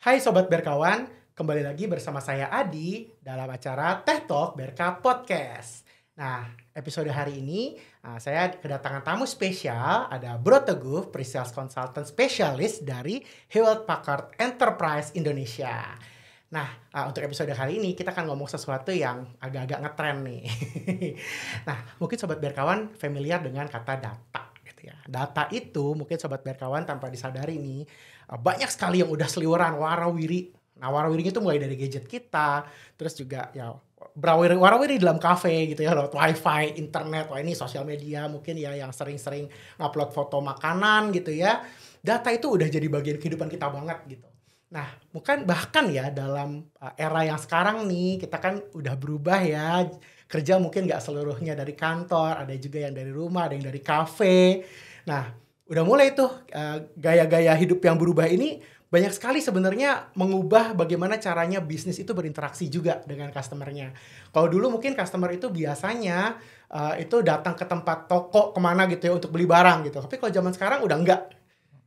Hai Sobat Berkawan, kembali lagi bersama saya Adi dalam acara Teh Talk Berka Podcast. Nah, episode hari ini saya kedatangan tamu spesial, ada Bro Teguh, Pre-Sales Consultant Specialist dari Hewlett Packard Enterprise Indonesia. Nah, untuk episode kali ini kita akan ngomong sesuatu yang agak-agak ngetren nih. Nah, mungkin Sobat Berkawan familiar dengan kata data. Ya. Data itu mungkin Sobat Berkawan tanpa disadari nih banyak sekali yang udah seliweran warawiri. Nah warawiri itu mulai dari gadget kita, terus juga ya warawiri dalam kafe gitu ya, lewat wifi, internet, wah ini sosial media mungkin ya yang sering-sering ngupload foto makanan gitu ya. Data itu udah jadi bagian kehidupan kita banget gitu. Nah, mungkin bahkan ya dalam era yang sekarang nih kita kan udah berubah ya. Kerja mungkin nggak seluruhnya dari kantor, ada juga yang dari rumah, ada yang dari kafe. Nah, udah mulai tuh gaya-gaya hidup yang berubah ini banyak sekali sebenarnya mengubah bagaimana caranya bisnis itu berinteraksi juga dengan customer-nya. Kalau dulu mungkin customer itu biasanya itu datang ke tempat toko kemana gitu ya untuk beli barang gitu. Tapi kalau zaman sekarang udah enggak.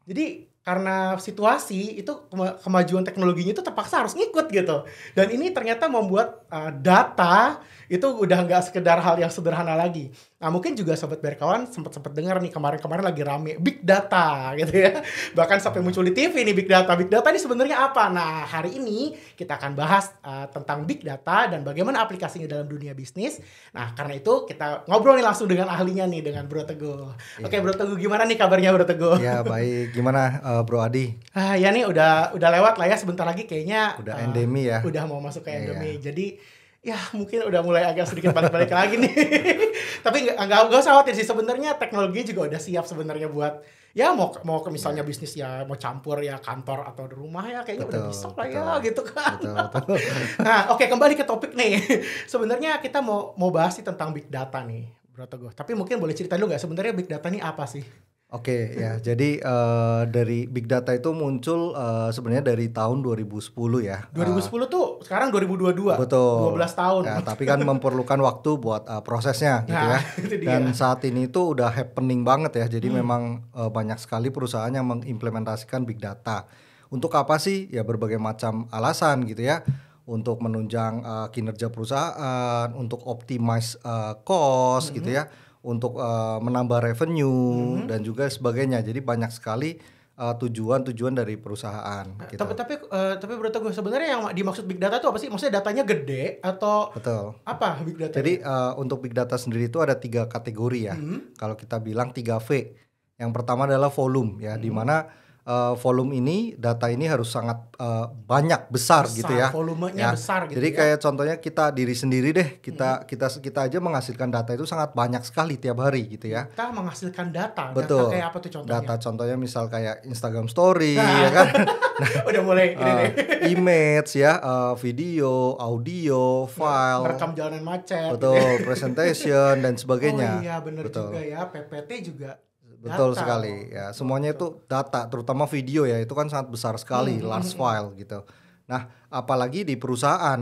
Jadi karena situasi itu kemajuan teknologinya itu terpaksa harus ngikut gitu. Dan ini ternyata membuat data itu udah nggak sekedar hal yang sederhana lagi. Nah mungkin juga Sobat Berkawan sempat dengar nih kemarin-kemarin lagi rame big data gitu ya. Bahkan sampai muncul di TV nih big data. Big data ini sebenarnya apa? Nah hari ini kita akan bahas tentang big data dan bagaimana aplikasinya dalam dunia bisnis. Nah karena itu kita ngobrol nih langsung dengan ahlinya nih, dengan Bro Teguh. Iya. Oke Bro Teguh, gimana nih kabarnya Bro Teguh? Ya baik, gimana Bro Adi? Ya nih udah lewat lah ya, sebentar lagi kayaknya Udah endemi ya? udah mau masuk ke endemi. Iya. Jadi ya mungkin udah mulai agak sedikit balik-balik lagi nih. Tapi nggak usah khawatir sih, sebenarnya teknologi juga udah siap sebenarnya buat ya mau ke misalnya bisnis ya, mau campur ya kantor atau di rumah ya kayaknya udah bisa lah ya gitu kan. Betul. Nah, oke, kembali ke topik nih. Sebenarnya kita mau bahas sih tentang big data nih, Bro Teguh. Tapi mungkin boleh cerita dulu nggak sebenarnya big data ini apa sih? Oke ya, jadi dari big data itu muncul sebenarnya dari tahun 2010 ya. 2010 tuh sekarang 2022. Betul. 12 tahun. Ya, tapi kan memerlukan waktu buat prosesnya gitu ya. Itu dia. Dan saat ini tuh udah happening banget ya. Jadi memang banyak sekali perusahaan yang mengimplementasikan big data. Untuk apa sih? Ya berbagai macam alasan gitu ya. Untuk menunjang kinerja perusahaan, untuk optimize cost gitu ya, untuk menambah revenue dan juga sebagainya. Jadi banyak sekali tujuan-tujuan dari perusahaan. Gitu. Tapi Bro Teguh, sebenarnya yang dimaksud big data itu apa sih? Maksudnya datanya gede atau Betul. apa big data? Jadi untuk big data sendiri itu ada 3 kategori ya. Kalau kita bilang 3V. Yang pertama adalah volume ya, di mana volume ini, data ini harus sangat banyak, besar gitu ya. Volumenya besar gitu. Jadi ya. kayak contohnya kita diri sendiri deh, kita aja menghasilkan data itu sangat banyak sekali tiap hari gitu ya. Kita menghasilkan data. Betul. Data kayak apa tuh contohnya? Data contohnya misal kayak Instagram Story ya kan. Udah mulai ini nih. Image ya, video, audio, file. Merekam jalanan macet. Betul, presentation dan sebagainya. Oh iya benar Betul. juga ya, PPT juga. Betul Data. sekali ya, semuanya itu data, terutama video ya, itu kan sangat besar sekali, large file gitu. Nah, apalagi di perusahaan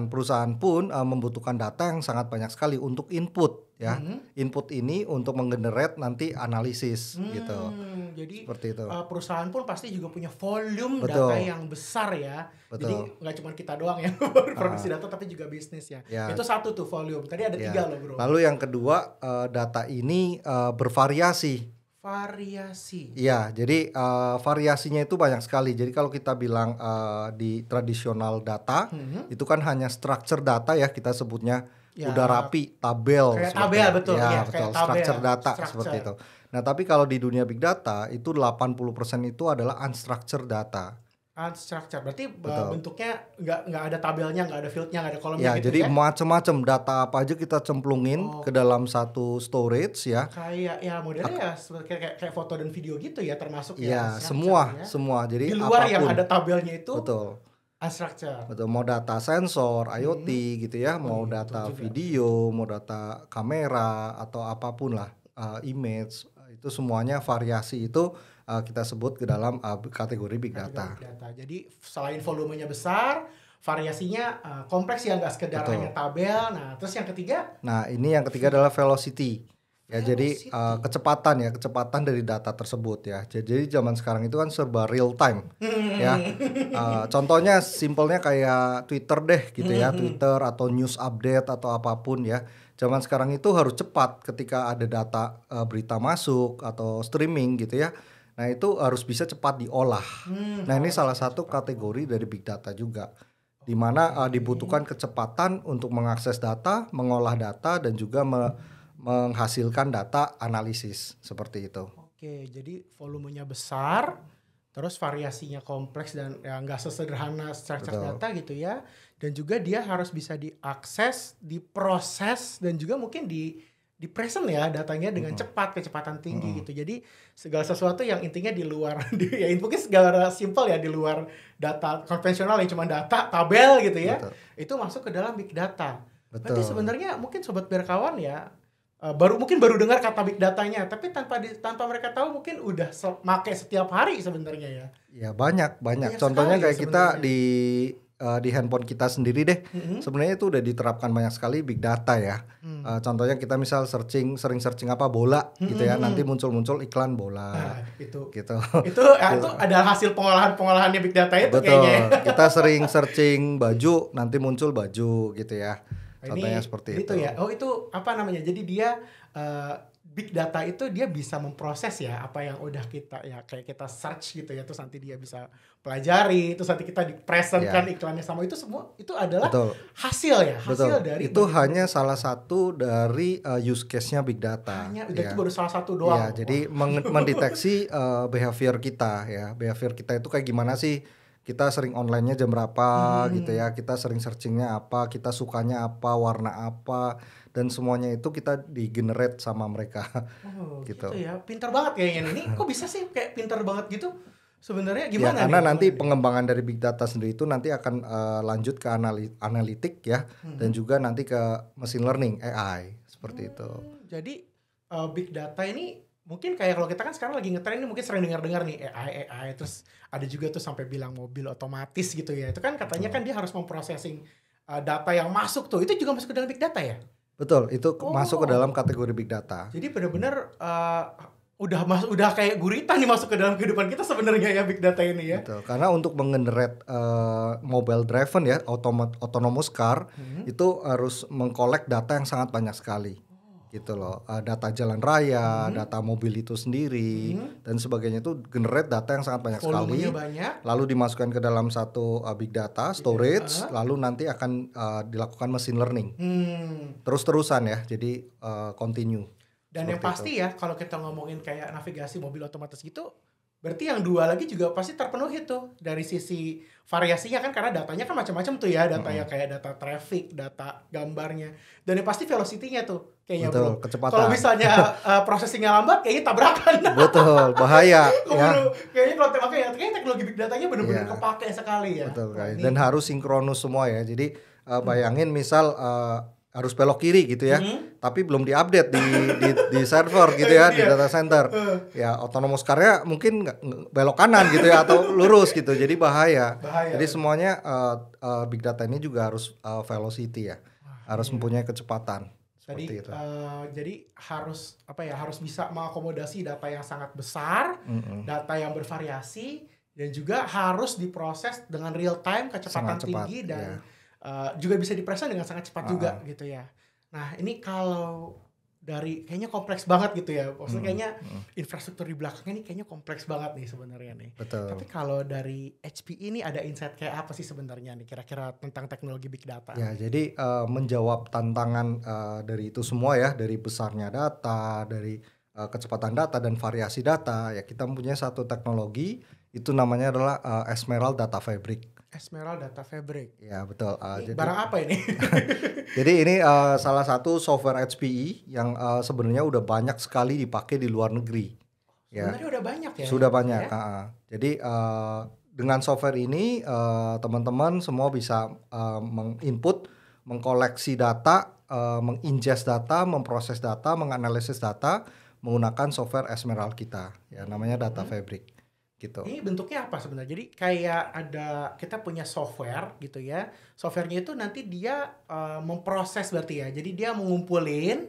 pun membutuhkan data yang sangat banyak sekali untuk input ya. Input ini untuk menggenerate nanti analisis gitu. Jadi Seperti itu. perusahaan pun pasti juga punya volume Betul. data yang besar ya. Betul. Jadi nggak cuma kita doang yang produksi data, tapi juga bisnis ya. Ya. Itu satu tuh volume. Tadi ada 3 loh Bro. Lalu yang kedua, data ini bervariasi. Variasi. Iya, jadi variasinya itu banyak sekali. Jadi kalau kita bilang di tradisional data, itu kan hanya structure data ya, kita sebutnya Ya, udah rapi, tabel. kayak tabel, betul. Ya, Iya, betul. kayak tabel, Structure data structure. seperti itu. Nah, tapi kalau di dunia big data itu 80% itu adalah unstructured data. Unstructured. Berarti Betul. bentuknya nggak ada tabelnya, nggak ada fieldnya, nggak ada kolomnya Ya, gitu jadi ya. macam-macam data apa aja kita cemplungin ke dalam satu storage ya. Kayak ya modelnya ya seperti kayak foto dan video gitu ya, termasuk Ya, structure ya. semua. Jadi Di luar yang apapun. ada tabelnya itu Betul. unstructured. Betul, mau data sensor, IoT gitu ya, mau iya, data betul juga. video, mau data kamera atau apapun lah, image, itu semuanya variasi itu kita sebut ke dalam kategori big data. Big data. Jadi selain volumenya besar, variasinya kompleks ya, nggak sekedar Betul. hanya tabel. Nah, terus yang ketiga Nah, ini yang ketiga adalah velocity. Ya, jadi Velocity. kecepatan dari data tersebut ya. Jadi zaman sekarang itu kan serba real time ya. Contohnya simpelnya kayak Twitter deh gitu ya, Twitter atau news update atau apapun ya. Zaman sekarang itu harus cepat ketika ada data berita masuk atau streaming gitu ya. Nah, itu harus bisa cepat diolah. Nah, ini Harus salah bisa satu cepat kategori diolah. dari big data juga, di mana Oke. dibutuhkan kecepatan untuk mengakses data, mengolah data dan juga menghasilkan data analisis seperti itu. Oke, jadi volumenya besar, terus variasinya kompleks dan ya nggak sesederhana structure Betul. data gitu ya. Dan juga dia harus bisa diakses, diproses, dan juga mungkin di present ya datanya dengan cepat, kecepatan tinggi gitu. Jadi segala sesuatu yang intinya di luar, ya mungkin segala simple ya di luar data konvensional yang cuma data, tabel gitu ya. Betul. Itu masuk ke dalam big data. Berarti Betul. sebenarnya mungkin sobat berkawan ya baru dengar kata big datanya, tapi tanpa mereka tahu mungkin udah make setiap hari sebenarnya ya. Ya, banyak. Banyak Contohnya sekali kayak kita sebenarnya. di handphone kita sendiri deh. Sebenarnya itu udah diterapkan banyak sekali big data ya. Contohnya kita misal sering searching apa bola gitu ya, nanti muncul iklan bola Nah, itu gitu. itu ada hasil pengolahannya big data itu kayaknya ya. Betul. Kita sering searching baju, nanti muncul baju gitu ya. Contohnya Ini seperti itu itu. ya. Oh, itu apa namanya? Jadi dia big data itu dia bisa memproses ya apa yang udah kita ya kayak kita search gitu ya, terus nanti dia bisa pelajari, terus nanti kita dipresentkan iklannya sama itu semua itu adalah Betul. hasil ya, hasil Betul. dari Itu bagaimana hanya kita salah proses. satu dari use case-nya big data. Hanya itu Ya. baru salah satu Ya, doang. jadi mendeteksi behavior kita ya. Behavior kita itu kayak gimana sih? Kita sering online-nya jam berapa gitu ya. Kita sering searching-nya apa, kita sukanya apa, warna apa, dan semuanya itu kita di-generate sama mereka. Oh, gitu. gitu ya. Pintar banget kayaknya ini. Kok bisa sih kayak pintar banget gitu? Sebenarnya Ya, gimana karena nih? nanti Gimana nih? pengembangan dari big data sendiri itu nanti akan lanjut ke analitik ya, dan juga nanti ke machine learning AI seperti itu. Jadi big data ini mungkin kayak kalau kita kan sekarang lagi ngetren ini mungkin sering dengar-dengar nih AI terus ada juga tuh sampai bilang mobil otomatis gitu ya. Itu kan katanya kan dia harus memprosesing data yang masuk tuh. Itu juga masuk ke dalam big data ya? Betul, itu masuk ke Oh. dalam kategori big data. Jadi benar-benar udah kayak gurita nih masuk ke dalam kehidupan kita sebenarnya ya big data ini ya. Betul, karena untuk mengenerate mobile driven ya, autonomous car itu harus mengkolek data yang sangat banyak sekali. Gitu loh, data jalan raya, data mobil itu sendiri dan sebagainya, itu generate data yang sangat banyak Volumenya sekali. banyak. Lalu dimasukkan ke dalam satu big data storage, lalu nanti akan dilakukan machine learning. Terus-terusan ya, jadi continue. Dan yang pasti ya kalau kita ngomongin kayak navigasi mobil otomatis gitu, berarti yang dua lagi juga pasti terpenuhi tuh dari sisi variasinya kan, karena datanya kan macam-macam tuh ya, data yang kayak data traffic, data gambarnya, dan yang pasti velocity-nya tuh kayaknya. Betul, bro. kecepatan. Kalau misalnya processing-nya lambat, kayaknya tabrakan. Betul, bahaya ya. Kayaknya kalau kayaknya teknologi big datanya benar-benar kepake sekali ya. Betul, Wah, dan harus sinkronus semua ya. Jadi bayangin misal harus belok kiri gitu ya, tapi belum diupdate di server gitu ya, di data center. Ya, autonomous car-nya mungkin belok kanan gitu ya, atau lurus gitu. Jadi bahaya. Jadi semuanya big data ini juga harus velocity ya, harus mempunyai kecepatan. Seperti itu. Jadi harus harus bisa mengakomodasi data yang sangat besar, data yang bervariasi, dan juga harus diproses dengan real time, kecepatan tinggi, dan juga bisa diproses dengan sangat cepat juga gitu ya. Nah, ini kalau dari kayaknya kompleks banget gitu ya. Maksudnya kayaknya infrastruktur di belakangnya ini kayaknya kompleks banget nih sebenarnya nih. Betul. Tapi kalau dari HPE ini ada insight kayak apa sih sebenarnya nih kira-kira tentang teknologi big data? Ya, jadi menjawab tantangan dari itu semua ya, dari besarnya data, dari kecepatan data dan variasi data, ya kita mempunyai satu teknologi, itu namanya adalah Ezmeral Data Fabric. Ezmeral Data Fabric. Ya, betul. Jadi barang apa ini? Jadi ini salah satu software HPE yang sebenarnya udah banyak sekali dipakai di luar negeri. Sebenarnya udah banyak ya? Sudah banyak. Ya? Jadi dengan software ini teman-teman semua bisa menginput, mengkoleksi data, mengingest data, memproses data, menganalisis data menggunakan software Ezmeral kita. Ya, namanya Data Fabric. Gitu. Ini bentuknya apa sebenarnya? Jadi kayak kita punya software gitu ya. Softwarenya itu nanti dia memproses berarti ya. Jadi dia mengumpulin,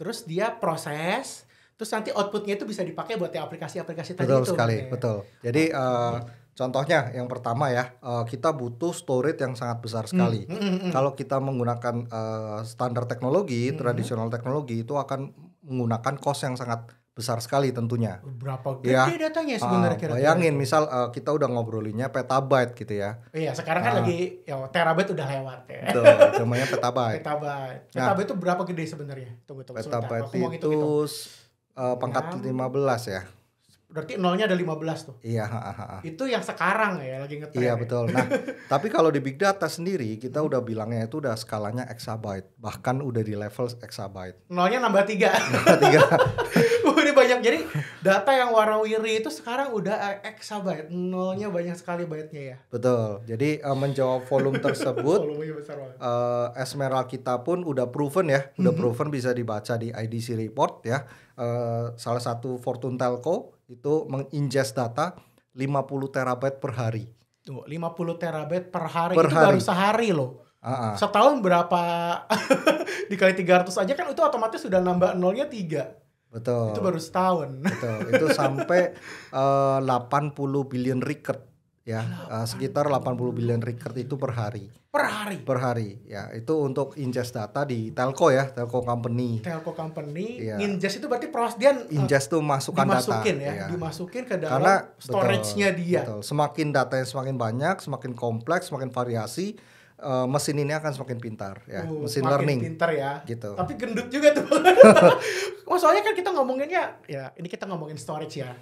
terus dia proses, terus nanti outputnya itu bisa dipakai buat yang aplikasi-aplikasi tadi Betul itu. sekali, Bang, ya? betul. Jadi contohnya yang pertama ya, kita butuh storage yang sangat besar sekali. Kalau kita menggunakan standar teknologi, tradisional teknologi itu akan menggunakan cost yang sangat besar sekali tentunya. Berapa Ya, gede datanya sebenarnya kira-kira? bayangin misal kita udah ngobrolinnya petabyte gitu ya. Iya, sekarang kan lagi ya terabyte udah lewat ya. Betul, namanya petabyte. Petabyte. Nah, Petabyte itu berapa gede sebenarnya? Tunggu sebentar. Petabyte Aku mau itu hitung-hitung. pangkat 15 ya. Berarti nolnya ada 15 tuh. Iya, Itu yang sekarang ya lagi ngetren. Iya ya? betul. Nah, tapi kalau di big data sendiri kita udah bilangnya itu udah skalanya exabyte, bahkan udah di level exabyte. Nolnya nambah 3. Tiga. Ini banyak. Jadi data yang warawiri itu sekarang udah exabyte. Nolnya banyak sekali byte-nya ya. Betul. Jadi menjawab volume tersebut, Volumenya besar banget. Esmeralda kita pun udah proven ya, udah proven bisa dibaca di IDC report ya. Salah satu Fortune Telco itu mengingest data 50 terabyte per hari. Tunggu, 50 terabyte per hari Per itu hari. baru sehari loh. Setahun berapa dikali 300 aja kan itu otomatis sudah nambah nolnya 3. Betul. Itu baru setahun. Betul. Itu sampai 80 billion record ya, sekitar 80 billion record itu per hari. Per hari. Per hari ya, itu untuk ingest data di telco ya, telco company. Telco company, Iya. ingest itu berarti proses dia Ingest tuh masukkan data. dimasukin ya, Iya. dimasukin ke dalam Karena storage-nya dia. Betul. Semakin datanya semakin banyak, semakin kompleks, semakin variasi, mesin ini akan semakin pintar ya, mesin Makin learning. pinter ya. Gitu. Tapi gendut juga tuh. Soalnya kan kita ngomonginnya ya, ini kita ngomongin storage ya.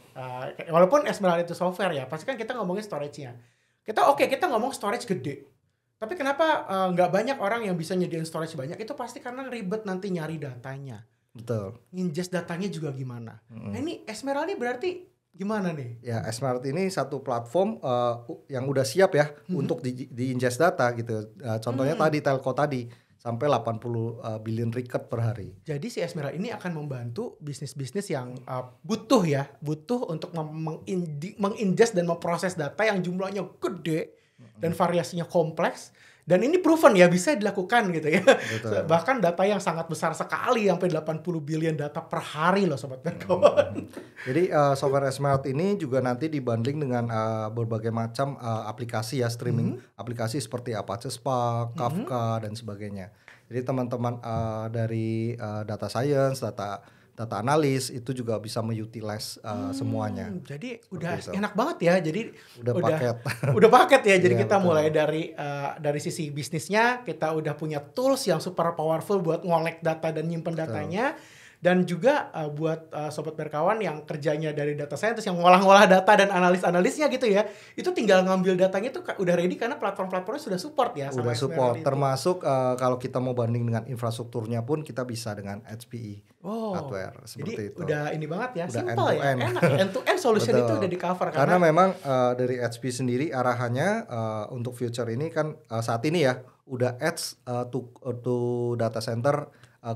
Walaupun Esmeralda itu software ya, pasti kan kita ngomongin storage-nya. Kita ngomong storage gede. Tapi kenapa nggak banyak orang yang bisa nyediain storage banyak? Itu pasti karena ribet nanti nyari datanya. Betul. Ingest datanya juga gimana. Nah ini Esmeralda ini berarti gimana nih? Ya, Esmeralda ini satu platform yang udah siap ya untuk di ingest data gitu. Contohnya tadi telco tadi sampai 80 billion record per hari. Jadi si Esmeralda ini akan membantu bisnis-bisnis yang butuh untuk mengingest dan memproses data yang jumlahnya gede dan variasinya kompleks. Dan ini proven ya bisa dilakukan gitu ya. Betul. Bahkan data yang sangat besar sekali sampai 80 billion data per hari loh Sobat Berkawan. Jadi software Esmeralda ini juga nanti dibundling dengan berbagai macam aplikasi ya, streaming aplikasi seperti Apache Spark, Kafka dan sebagainya. Jadi teman-teman dari data science, data analis itu juga bisa mengutilize semuanya. Jadi udah itu. enak banget ya. Jadi Udah paket. Udah paket ya. Jadi Iya, kita betul. mulai dari sisi bisnisnya, kita udah punya tools yang super powerful buat ngolek data dan nyimpen datanya. Dan juga buat Sobat Berkawan yang kerjanya dari data scientist yang ngolah-ngolah data dan analis-analisnya gitu ya. Itu tinggal ngambil datanya tuh udah ready karena platform-platformnya sudah support ya. Udah sama support, Esmeralda itu. termasuk kalau kita mau banding dengan infrastrukturnya pun kita bisa dengan HPE hardware seperti Jadi itu. udah ini banget ya, Udah simple ya, end-to-end. enak ya, end-to-end solution Betul. itu udah di cover Karena memang dari HP sendiri arahannya untuk future ini kan saat ini ya udah edge to data center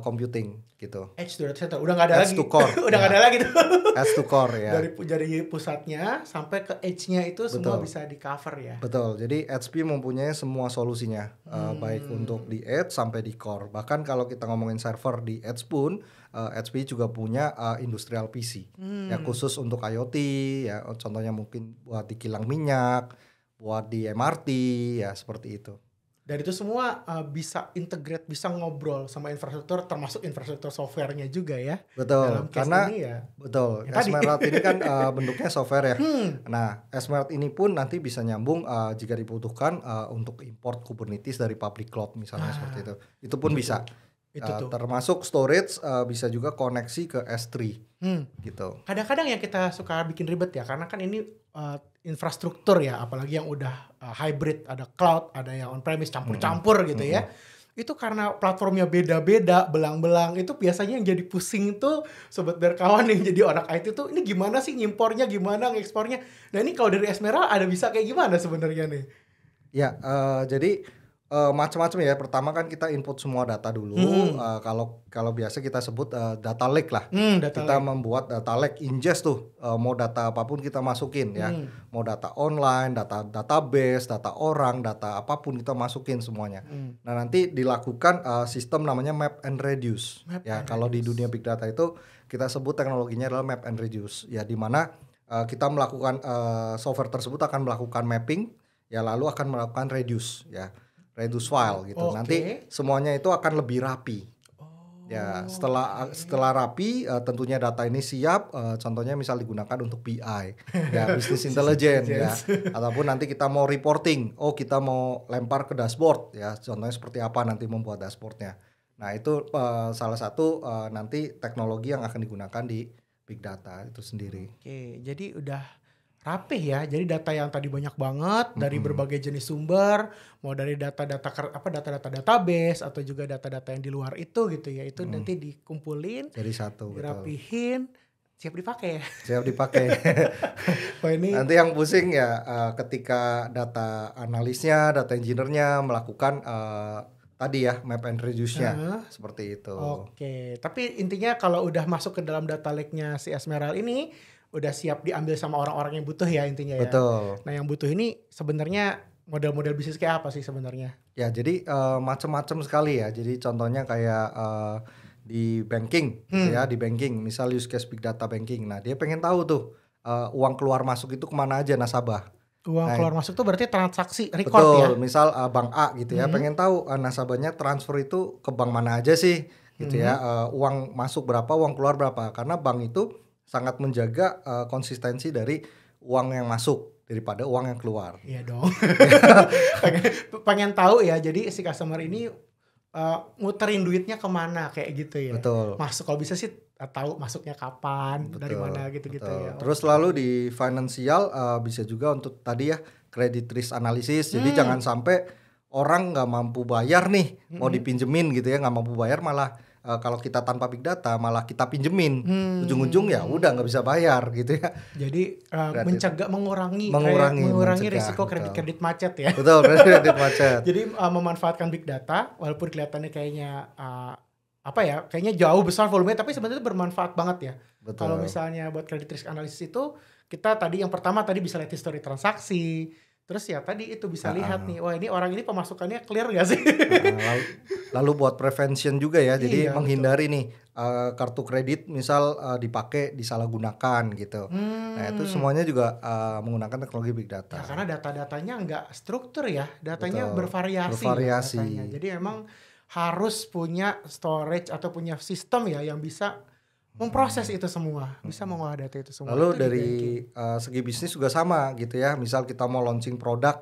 computing gitu. edge to data center udah nggak ada Edge lagi, to core, udah nggak ya. ada lagi tuh. Edge to core ya. Dari pusatnya sampai ke edge-nya itu semua Betul. bisa di cover ya. Betul. Jadi HP mempunyai semua solusinya baik untuk di edge sampai di core. Bahkan kalau kita ngomongin server di edge pun HP juga punya industrial PC ya khusus untuk IoT ya. Contohnya mungkin buat di kilang minyak, buat di MRT ya seperti itu. Dan itu semua bisa integrate, bisa ngobrol sama infrastruktur, termasuk infrastruktur softwarenya juga ya. Betul. Dalam case Karena ini ya. betul. Ya tadi. Esmeralda ini kan bentuknya software ya. Nah, Esmeralda ini pun nanti bisa nyambung jika dibutuhkan untuk import Kubernetes dari public cloud misalnya seperti itu. Itu pun bisa. Itu tuh. Termasuk storage bisa juga koneksi ke S3 gitu. Kadang-kadang yang kita suka bikin ribet ya, karena kan ini infrastruktur ya, apalagi yang udah hybrid, ada cloud, ada yang on-premise, campur-campur gitu ya. Itu karena platformnya beda-beda, belang-belang, itu biasanya yang jadi pusing tuh Sobat Berkawan yang jadi orang IT tuh, ini gimana sih ngimpornya, gimana ngekspornya. Nah ini kalau dari Esmeralda ada bisa kayak gimana sebenarnya nih? Ya, jadi Macam-macam ya. Pertama kan kita input semua data dulu. Kalau biasa kita sebut data lake lah. Kita membuat data lake, ingest tuh. Mau data apapun kita masukin ya. Mau data online, data database, data orang, data apapun kita masukin semuanya. Nah nanti dilakukan sistem namanya map and reduce. Kalau di dunia big data itu kita sebut teknologinya adalah map and reduce. Ya di mana kita melakukan software tersebut akan melakukan mapping, ya lalu akan melakukan reduce ya. Reduce file gitu. Nanti semuanya itu akan lebih rapi. Ya, setelah rapi tentunya data ini siap, contohnya misal digunakan untuk BI, ya business intelligence ya. Ataupun nanti kita mau reporting, kita mau lempar ke dashboard ya. Contohnya seperti apa nanti membuat dashboardnya. Nah, itu salah satu nanti teknologi yang akan digunakan di big data itu sendiri. Oke, jadi udah rapih ya. Jadi data yang tadi banyak banget dari berbagai jenis sumber, mau dari data-data database atau juga data-data yang di luar itu gitu ya. Itu nanti dikumpulin, jadi satu, dirapihin, siap dipakai ya. Siap dipakai. ini nanti yang pusing ya ketika data analisnya, data engineer-nya melakukan tadi ya map and reduce-nya seperti itu. Oke, tapi intinya kalau udah masuk ke dalam data lake-nya si Esmeralda ini udah siap diambil sama orang-orang yang butuh ya intinya ya. Betul. Nah yang butuh ini sebenarnya model-model bisnis kayak apa sih sebenarnya? Ya jadi macam-macam sekali ya. Jadi contohnya kayak di banking, gitu ya, di banking, misal use case big data banking. Nah dia pengen tahu tuh uang keluar masuk itu kemana aja nasabah. Uang keluar masuk tuh berarti transaksi record betul, ya? Betul, misal bank A gitu ya, pengen tahu nasabahnya transfer itu ke bank mana aja sih, gitu ya. Uang masuk berapa, uang keluar berapa. Karena bank itu sangat menjaga konsistensi dari uang yang masuk daripada uang yang keluar. Iya dong. pengen tahu ya. Jadi si customer ini muterin duitnya kemana kayak gitu ya. Betul. Masuk kalau bisa sih tahu masuknya kapan, dari mana gitu-gitu ya. Terus lalu di financial bisa juga untuk tadi ya credit risk analysis. Jadi jangan sampai orang nggak mampu bayar nih, mau dipinjemin gitu ya, nggak mampu bayar malah kalau kita tanpa big data malah kita pinjemin, ujung-ujung ya udah nggak bisa bayar gitu ya. Jadi mengurangi risiko kredit macet ya. Betul, kredit macet. Jadi memanfaatkan big data walaupun kelihatannya kayaknya kayaknya jauh besar volumenya, tapi sebenarnya bermanfaat banget ya. Kalau misalnya buat credit risk analysis itu kita tadi yang pertama tadi bisa lihat history transaksi. Terus ya tadi itu bisa lihat nih, wah ini orang ini pemasukannya clear gak sih? Lalu buat prevention juga ya, jadi menghindari nih kartu kredit misal dipakai disalahgunakan gitu. Nah itu semuanya juga menggunakan teknologi big data. Ya, karena data-datanya nggak struktur ya, datanya bervariasi. Datanya. Jadi emang harus punya storage atau punya sistem ya yang bisa memproses itu semua, bisa mengolah data itu semua. Lalu itu dari segi bisnis juga sama gitu ya. Misal kita mau launching produk,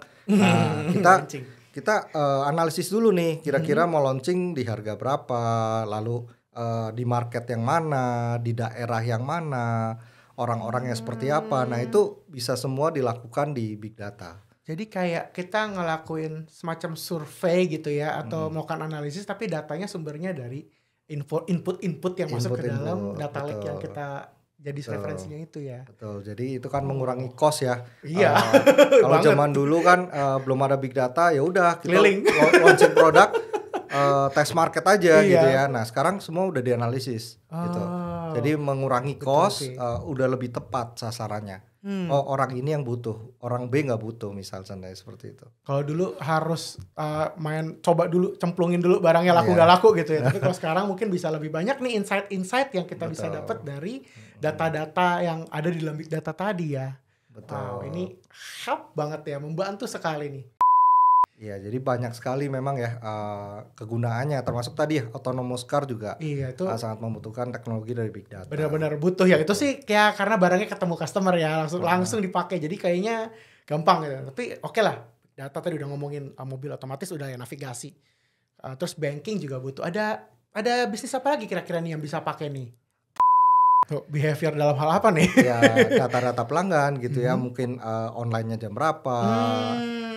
kita analisis dulu nih, kira-kira mau launching di harga berapa, lalu di market yang mana, di daerah yang mana, orang-orangnya seperti apa. Nah itu bisa semua dilakukan di big data. Jadi kayak kita ngelakuin semacam survei gitu ya, atau melakukan analisis, tapi datanya sumbernya dari input yang masuk ke dalam data lake yang kita jadi referensinya itu ya. Betul. Jadi itu kan mengurangi cost ya. Iya. Kalau zaman dulu kan belum ada big data, ya udah kita launching produk test market aja gitu ya. Nah, sekarang semua udah dianalisis gitu. Jadi mengurangi cost, udah lebih tepat sasarannya. Orang ini yang butuh, orang B nggak butuh misalnya seperti itu. Kalau dulu harus coba dulu cemplungin dulu barangnya laku nggak laku gitu ya. Tapi kalau sekarang mungkin bisa lebih banyak nih insight yang kita bisa dapat dari data-data yang ada di dalam big data tadi ya. Betul. Wow, ini help banget ya, membantu sekali nih. Iya, jadi banyak sekali memang ya kegunaannya, termasuk tadi autonomous car juga. Iya, itu sangat membutuhkan teknologi dari big data. Benar-benar butuh ya. Itu sih kayak karena barangnya ketemu customer ya, langsung dipakai. Jadi kayaknya gampang gitu. Tapi oke lah, data tadi udah ngomongin mobil otomatis, udah ya navigasi. Terus banking juga butuh. Ada bisnis apa lagi kira-kira nih yang bisa pakai nih? Tuh, behavior dalam hal apa nih? Ya data-data pelanggan gitu ya, mungkin online-nya jam berapa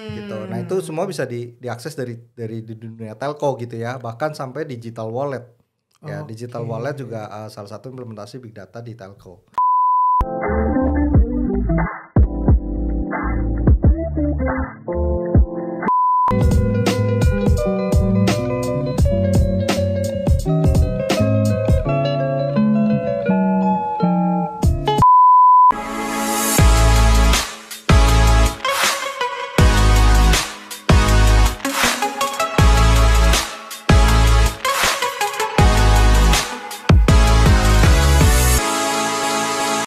gitu. Nah itu semua bisa diakses dari di dunia telco gitu ya, bahkan sampai digital wallet. Ya digital wallet juga salah satu implementasi big data di telco.